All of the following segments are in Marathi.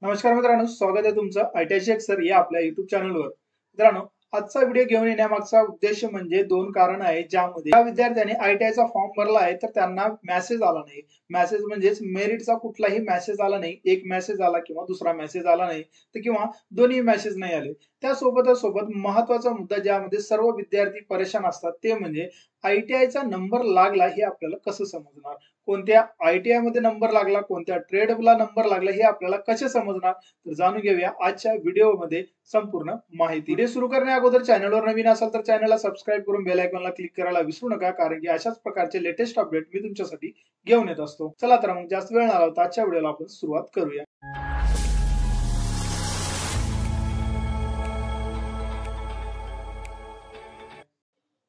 नमस्कार मित्रांनो, स्वागत आहे तुमचं आयटीआय शेख सर या आपल्या युट्यूब चॅनलवर. मित्रांनो, आजचा व्हिडिओ घेऊन येण्यामागचा उद्देश म्हणजे दोन कारण आहेत, ज्यामध्ये ज्या विद्यार्थ्यांनी आयटीआयचा फॉर्म भरला आहे तर त्यांना मेसेज आला नाही. मेसेज म्हणजेच मेरिटचा कुठलाही मेसेज आला नाही. एक मेसेज आला किंवा दुसरा मेसेज आला नाही, तर किंवा दोन्ही मेसेज नाही आले. त्यासोबत महत्वाचा मुद्दा ज्यामध्ये सर्व विद्यार्थी परेशान असतात ते म्हणजे आयटीआयचा नंबर लागला हे आपल्याला कसं समजणार? कोणत्या आयटीआय मध्ये नंबर लागला, कोणत्या ट्रेडला नंबर लागला हे आपल्याला कसे समजणार? तर जाणून घेऊया आजच्या व्हिडिओमध्ये संपूर्ण माहिती. व्हिडिओ सुरू करण्या अगोदर चॅनलवर नवीन असाल तर चॅनलला सबस्क्राईब करून बेल आयकॉनला क्लिक करायला विसरू नका, कारण की अशाच प्रकारचे लेटेस्ट अपडेट मी तुमच्यासाठी घेऊन येत असतो. चला तर मग जास्त वेळ न लावता आजच्या व्हिडिओला आपण सुरुवात करूया.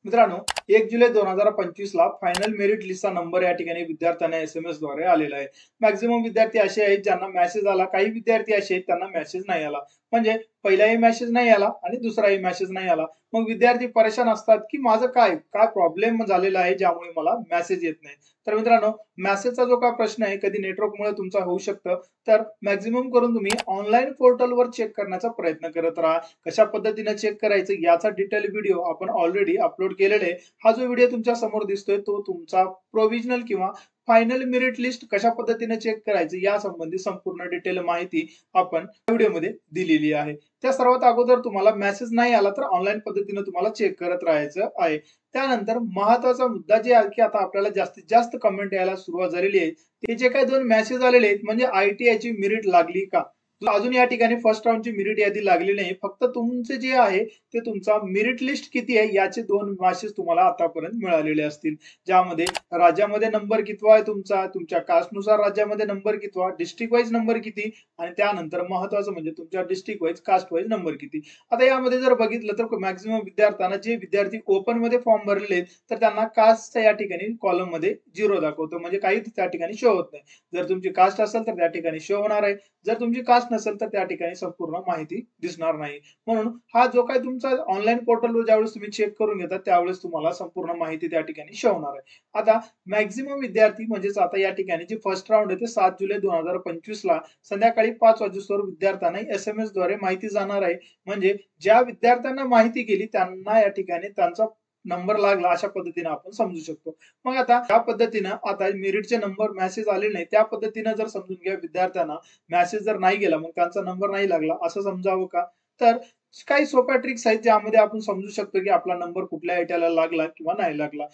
मित्रांनो, 1 जुलै 2025 ला फायनल मेरिट लिस्टचा नंबर या ठिकाणी विद्यार्थ्यांना एसएमएस द्वारे आलेला आहे. मॅक्झिमम विद्यार्थी असे आहेत ज्यांना मेसेज आला, काही विद्यार्थी असे आहेत त्यांना मेसेज नाही आला. म्हणजे पहिलाही मेसेज नाही आला आणि दुसराही मेसेज नाही आला. मग विद्यार्थी परेशान असतात की माझं काय काय प्रॉब्लेम झालेला आहे ज्यामुळे मला मेसेज येत नाही. तर मित्रांनो, मेसेजचा जो काय प्रश्न आहे कधी नेटवर्कमुळे तुमचा होऊ शकतं. तर मॅक्झिमम करून तुम्ही ऑनलाईन पोर्टलवर चेक करण्याचा प्रयत्न करत राहा. कशा पद्धतीने चेक करायचं याचा डिटेल व्हिडिओ आपण ऑलरेडी अपलोड केलेला आहे. हा जो व्हिडिओ तुमच्या समोर दिसतोय तो तुमचा प्रोव्हिजनल किंवा फायनल मेरिट लिस्ट कशा पद्धतीने चेक करायचं या संबंधी संपूर्ण डिटेल माहिती आपण व्हिडिओमध्ये दिलेली आहे. त्या सर्वात अगोदर तुम्हाला मेसेज नाही आला तर ऑनलाईन पद्धतीने तुम्हाला चेक करत राहायचं आहे. त्यानंतर महत्वाचा मुद्दा जे आहे की आता आपल्याला जास्तीत जास्त कमेंट यायला सुरुवात झालेली आहे. ते जे काही दोन मेसेज आलेले आहेत म्हणजे आयटीआय ची मेरिट लागली का? अजून या ठिकाणी फर्स्ट राउंडची मेरिट यादी लागली नाही. फक्त तुमचे जे आहे ते तुमचा मेरिट लिस्ट किती आहे याचे दोन मेसेज तुम्हाला आतापर्यंत मिळालेले असतील. ज्यामध्ये राज्यामध्ये नंबर कितवा आहे तुमचा, तुमच्या कास्टनुसार राज्यामध्ये नंबर कितवा, डिस्ट्रिक्ट वाईज नंबर किती आणि त्यानंतर महत्वाचं म्हणजे तुमच्या district wise, caste wise number किती. आता यामध्ये जर बघितलं तर मॅक्झिमम विद्यार्थ्यांना जे विद्यार्थी ओपन मध्ये फॉर्म भरलेले आहेत तर त्यांना कास्टच्या या ठिकाणी कॉलम मध्ये 0 दाखवतो, म्हणजे काही त्या ठिकाणी शो होत नाही. जर तुमची कास्ट असेल तर त्या ठिकाणी शो होणार आहे. जर तुमची कास्ट नसेल तर त्या ठिकाणी संपूर्ण माहिती दिसणार नाही. म्हणून हा जो काही तुमचा ऑनलाईन पोर्टलवर ज्यावेळेस तुम्ही चेक करून घेता त्यावेळेस तुम्हाला संपूर्ण माहिती त्या ठिकाणी शो होणार आहे. आता मॅक्झिमम विद्यार्थी म्हणजेच आता या ठिकाणी जे फर्स्ट राउंड आहे ते 7 जुलै 2025 ला संध्याकाळी 5 वाजेस्तोवर विद्यार्थ्यांना एसएमएस द्वारे माहिती जाणार आहे. म्हणजे ज्या विद्यार्थ्यांना माहिती गेली त्यांना या ठिकाणी त्यांचा नंबर लागला अशा पद्धतीने आपण समजू शकतो. मग आता त्या पद्धतीनं आता मेरिटचे नंबर मेसेज आले नाही त्या पद्धतीनं जर समजून घ्या विद्यार्थ्यांना मेसेज जर नाही गेला मग त्यांचा नंबर नाही लागला असं समजावं का? तर काही सोप्या ट्रिक्स आहेत ज्यामध्ये आपण समजू शकतो की आपला नंबर कुठल्या आयटीआयला लागला किंवा नाही लागला.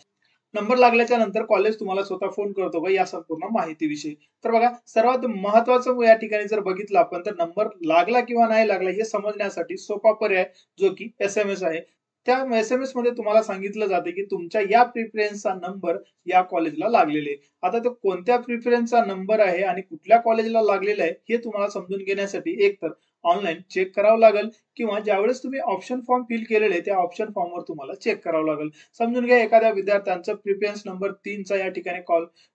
नंबर लागल्याच्या नंतर कॉलेज तुम्हाला स्वतः फोन करतो का या संपूर्ण माहितीविषयी. तर बघा, सर्वात महत्वाचं या ठिकाणी जर बघितलं आपण तर नंबर लागला किंवा नाही लागला हे समजण्यासाठी सोपा पर्याय जो की एसएमएस आहे. त्या एसएमएस मध्ये तुम्हाला सांगितलं जाते की तुमच्या या प्रिफरन्सचा नंबर या कॉलेजला लागलेले आहे. आता तो कोणत्या प्रिफरन्सचा नंबर आहे आणि कुठल्या कॉलेजला लागलेला आहे हे तुम्हाला समजून घेण्यासाठी एक तर ऑनलाईन चेक करावं लागेल किंवा ज्यावेळेस तुम्ही ऑप्शन फॉर्म फिल केलेले त्या ऑप्शन फॉर्मवर तुम्हाला चेक करावं लागेल. समजून घ्या, एखाद्या विद्यार्थ्यांचं प्रिफरन्स नंबर 3 चा या ठिकाणी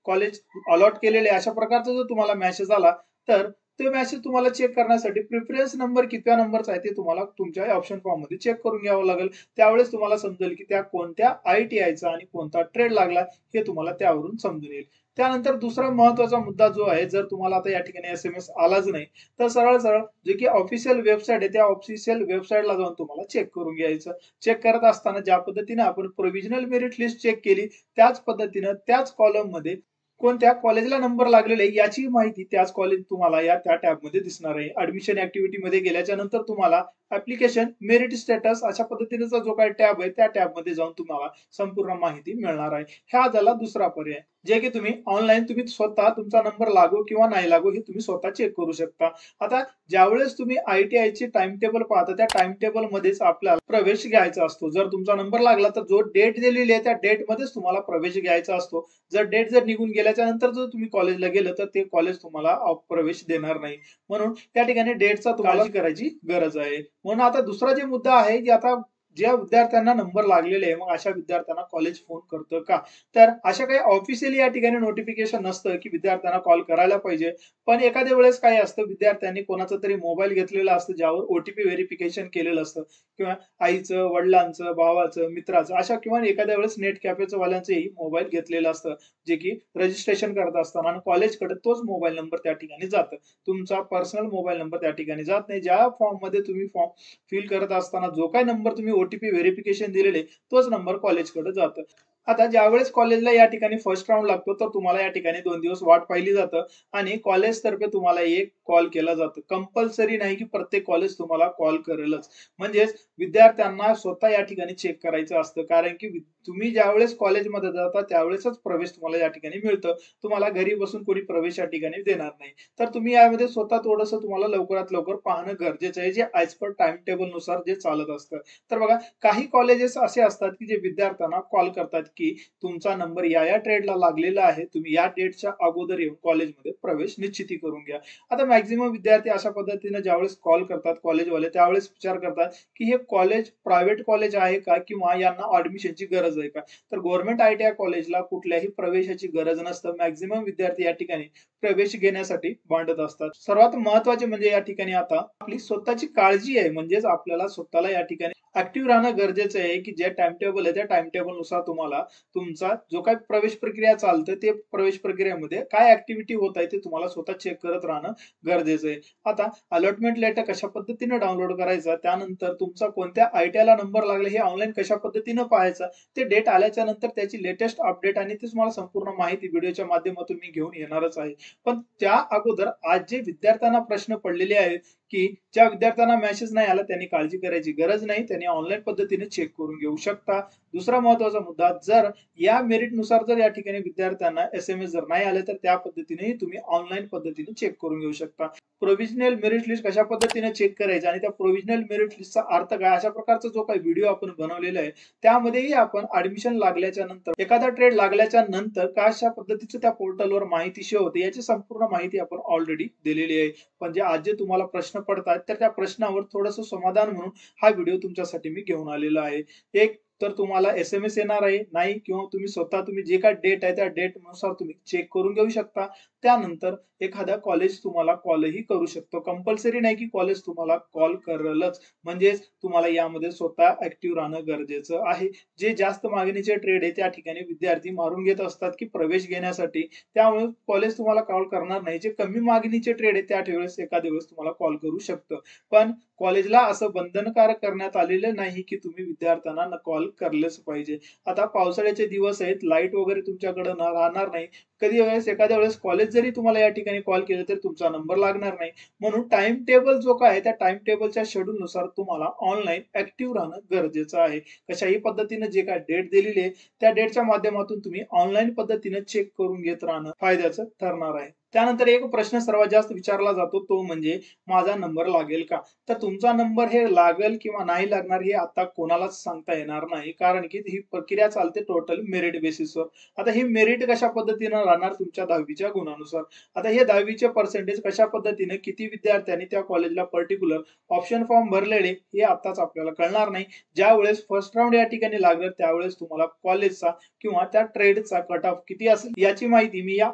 कॉलेज अलॉट केलेले अशा प्रकारचा जर तुम्हाला मेसेज आला तर ते मेसेज तुम्हाला चेक करण्यासाठी प्रिफरन्स नंबर कितव्या नंबरचा आहे ते तुम्हाला तुमच्या ऑप्शन फॉर्म मध्ये चेक करून घ्यावं लागेल. त्यावेळेस तुम्हाला समजेल की त्या कोणत्या आयटीआयचा आणि कोणता ट्रेड लागला हे तुम्हाला त्यावरून समजून येईल. त्यानंतर दुसरा महत्वाचा मुद्दा जो आहे, जर तुम्हाला आता या ठिकाणी एसएमएस आलाच नाही तर सरळ सरळ जे की ऑफिशियल वेबसाईट आहे त्या ऑफिशियल वेबसाईटला जाऊन तुम्हाला चेक करून घ्यायचं. चेक करत असताना ज्या पद्धतीने आपण प्रोव्हिजनल मेरिट लिस्ट चेक केली त्याच पद्धतीनं त्याच कॉलम मध्ये कोणत्या कॉलेजला नंबर लागलेला आहे याची माहिती त्याच कॉलेज तुम्हाला या त्या टॅब मध्ये दिसणार आहे. ऍडमिशन ऍक्टिव्हिटी मध्ये गेल्याच्या नंतर तुम्हाला ऍप्लिकेशन मेरिट स्टेटस अशा पद्धतीचा जो काही टॅब आहे त्या टॅब मध्ये जाऊन तुम्हाला संपूर्ण माहिती मिळणार आहे. हा झाला दुसरा पर्याय, जे की तुम्ही ऑनलाईन तुम्ही स्वतः तुमचा नंबर लागो किंवा नाही लागो हे तुम्ही स्वतः चेक करू शकता. आता ज्यावेळेस तुम्ही आयटीआय ची टाइम टेबल पाहता त्या टाइम टेबल मध्येच आपल्याला प्रवेश घ्यायचा असतो. जर तुमचा नंबर लागला तर जो डेट दिलेली आहे त्या डेट मध्येच तुम्हाला प्रवेश घ्यायचा असतो. जर डेट जर निघून गेल्याच्या नंतर जर तुम्ही कॉलेजला गेलं तर ते कॉलेज तुम्हाला प्रवेश देणार नाही. म्हणून त्या ठिकाणी डेटचा तुम्हाला काळजी करायची गरज आहे. म्हणून आता दुसरा जे मुद्दा आहे की आता ज्या विद्यार्थ्यांना नंबर लागलेले आहे, मग अशा विद्यार्थ्यांना कॉलेज फोन करतं का? तर अशा काही ऑफिशियली या ठिकाणी नोटिफिकेशन नसतं, की विद्यार्थ्यांना कॉल करायला पाहिजे. पण एखाद्या वेळेस काय असतं, विद्यार्थ्यांनी कोणाचा तरी मोबाईल घेतलेला असतो, ज्यावर ओ-टी-पी व्हेरिफिकेशन केलेलं असतं किंवा आईचं, वडिलांचं, भावाचं, मित्राचं अशा किंवा एखाद्या वेळेस नेट कॅफेचं वाल्यांचंही मोबाईल घेतलेलं असतं, जे की रजिस्ट्रेशन करत असताना आणि कॉलेजकडे तोच मोबाईल नंबर त्या ठिकाणी जातं. तुमचा पर्सनल मोबाईल नंबर त्या ठिकाणी जात नाही. ज्या फॉर्ममध्ये तुम्ही फॉर्म फिल करत असताना जो काही नंबर तुम्ही ओ-टी-पी व्हेरिफिकेशन दिलेले, तोच नंबर कॉलेजकडे जातं. आता ज्यावेळेस कॉलेजला या ठिकाणी फर्स्ट राउंड लागतो, तर तुम्हाला या ठिकाणी 2 दिवस वाट पाहिली जातं आणि कॉलेजतर्फे तुम्हाला एक कॉल केला जातो. कंपल्सरी नाही, की प्रत्येक कॉलेज तुम्हाला कॉल करेलच. म्हणजेच विद्यार्थ्यांना स्वतः या ठिकाणी चेक करायचं असतं. कारण की तुम्ही ज्यावेळेस कॉलेजमध्ये जाता, त्यावेळेसच प्रवेश तुम्हाला या ठिकाणी मिळतं. तुम्हाला घरी बसून कोणी प्रवेश या ठिकाणी देणार नाही. तर तुम्ही यामध्ये स्वतः थोडंसं तुम्हाला लवकरात लवकर पाहणं गरजेचं आहे, जे ॲज पर टाईम टेबलनुसार जे चालत असतं. तर बघा काही कॉलेजेस असे असतात, की जे विद्यार्थ्यांना कॉल करतात, की तुमचा नंबर या ट्रेडला लागलेला आहे. तुम्ही या डेटच्या अगोदर येऊन कॉलेजमध्ये प्रवेश निश्चिती करून घ्या. आता मॅक्सिमम विद्यार्थी अशा पद्धतीने ज्यावेळेस कॉल करतात कॉलेजवाले, त्यावेळेस विचार करतात, की हे कॉलेज प्रायव्हेट कॉलेज आहे का? किंवा यांना ॲडमिशनची गरज आहे का? तर गव्हर्नमेंट आय-टी-आय कॉलेजला कुठल्याही प्रवेशाची गरज नसतं. मॅक्सिमम विद्यार्थी या ठिकाणी प्रवेश घेण्यासाठी भांडत असतात. सर्वात महत्त्वाचे म्हणजे या ठिकाणी आता आपली स्वतःची काळजी आहे. म्हणजेच आपल्याला स्वतःला या ठिकाणी ॲक्टिव्ह राहणं गरजेचं आहे, की जे टाईम टेबल आहे, त्या टाईम टेबलनुसार तुम्हाला तुमचा जो काही प्रवेश प्रक्रिया चालते, ते प्रवेश प्रक्रियेमध्ये काय ॲक्टिव्हिटी होत आहे, ते तुम्हाला स्वतः चेक करत राहणं गरजेचं आहे. आता अलॉटमेंट लेटर कशा पद्धतीने डाउनलोड करायचा, त्यानंतर तुमचा कोणत्या आय-टी-आयला नंबर लागला हे ऑनलाईन कशा पद्धतीनं पाहायचं, ते डेट आल्याच्या नंतर त्याची लेटेस्ट अपडेट आणि ती तुम्हाला संपूर्ण माहिती व्हिडिओच्या माध्यमातून मी घेऊन येणारच आहे. पण त्या अगोदर आज जे विद्यार्थ्यांना प्रश्न पडलेले आहेत, की ज्या विद्यार्थ्यांना मेसेज नाही आला त्यांनी काळजी करायची गरज नाही. त्यांनी ऑनलाईन पद्धतीने चेक करून घेऊ शकता. दुसरा महत्त्वाचा मुद्दा, जर या मेरिटनुसार जर या ठिकाणी विद्यार्थ्यांना एस-एम-एस जर नाही आले, तर त्या पद्धतीनेही तुम्ही ऑनलाईन पद्धतीने चेक करून घेऊ शकता. प्रोव्हिजनल मेरिट लिस्ट कशा पद्धतीने चेक करायचं आणि त्या प्रोव्हिजनल मेरिट लिस्टचा अर्थ काय, अशा प्रकारचा जो काही व्हिडिओ आपण बनवलेला आहे, त्यामध्येही आपण ॲडमिशन लागल्याच्या नंतर, एखादा ट्रेड लागल्याच्या नंतर कशा पद्धतीचं त्या पोर्टलवर माहिती शो होते, याची संपूर्ण माहिती आपण ऑलरेडी दिलेली आहे. म्हणजे आज जे तुम्हाला प्रश्न पडतात, तर त्या प्रश्नावर थोडंसं समाधान म्हणून हा व्हिडिओ तुमच्यासाठी मी घेऊन आलेला आहे. एक तर तुम्हाला एस-एम-एस येणार आहे, नाही किंवा तुम्ही स्वतः तुम्ही जे काही डेट आहे, त्या डेटनुसार तुम्ही चेक करून घेऊ शकता. त्यानंतर एखादा कॉलेज तुम्हाला कॉलही करू शकतो. कंपल्सरी नाही, की कॉलेज तुम्हाला कॉल करेलच. म्हणजेच तुम्हाला यामध्ये स्वतः ॲक्टिव्ह राहणं गरजेचं आहे. जे जास्त मागणीचे ट्रेड आहे, त्या ठिकाणी विद्यार्थी मारून घेत असतात, की प्रवेश घेण्यासाठी. त्यामुळे कॉलेज तुम्हाला कॉल करणार नाही. जे कमी मागणीचे ट्रेड आहे, त्या वेळेस एखाद्या वेळेस तुम्हाला कॉल करू शकतं. पण कॉलेजला असं बंधनकारक करण्यात आलेलं नाही, की तुम्ही विद्यार्थ्यांना कॉल करलेच पाहिजे. आता पावसाळ्याचे दिवस आहेत, लाईट वगैरे तुमच्याकडे राहणार नाही. कधी वेळेस एखाद्या वेळेस कॉलेज जरी तुम्हाला या ठिकाणी कॉल केलं, तर तुमचा नंबर लागणार नाही. म्हणून टाईम टेबल जो काय आहे, त्या टाईम टेबलच्या शेड्यूलनुसार तुम्हाला ऑनलाईन ॲक्टिव्ह राहणं गरजेचं आहे. कशाही पद्धतीने जे काही डेट दिलेली आहे, त्या डेटच्या माध्यमातून तुम्ही ऑनलाईन पद्धतीने चेक करून घेत राहणं फायद्याचं ठरणार आहे. त्यानंतर एक प्रश्न सर्वात जास्त विचारला जातो, तो म्हणजे माझा नंबर लागेल का? तर तुमचा नंबर हे लागेल किंवा नाही लागणार हे आता कोणालाच सांगता येणार नाही. कारण की ही प्रक्रिया चालते टोटल मेरिट बेसिसवर. आता ही मेरिट कशा पद्धतीनं राहणार तुमच्या 10वीच्या गुणानुसार. आता हे 10वीचे पर्सेंटेज कशा पद्धतीने किती विद्यार्थ्यांनी त्या कॉलेजला पर्टिक्युलर ऑप्शन फॉर्म भरलेले हे आताच आपल्याला कळणार नाही. ज्यावेळेस फर्स्ट राउंड या ठिकाणी लागेल त्यावेळेस तुम्हाला कॉलेजचा किंवा त्या ट्रेडचा कट ऑफ किती असेल याची माहिती मी या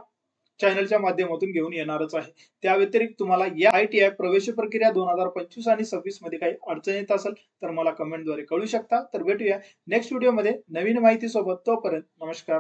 चॅनलच्या माध्यमातून घेऊन येणारच आहे. त्या व्यतिरिक्त तुम्हाला या आय-टी-आय प्रवेश प्रक्रिया 2025 आणि 26 मध्ये काही अडचण येत असेल तर मला कमेंटद्वारे कळू शकता. तर भेटूया नेक्स्ट व्हिडिओमध्ये नवीन माहिती सोबत. तोपर्यंत नमस्कार.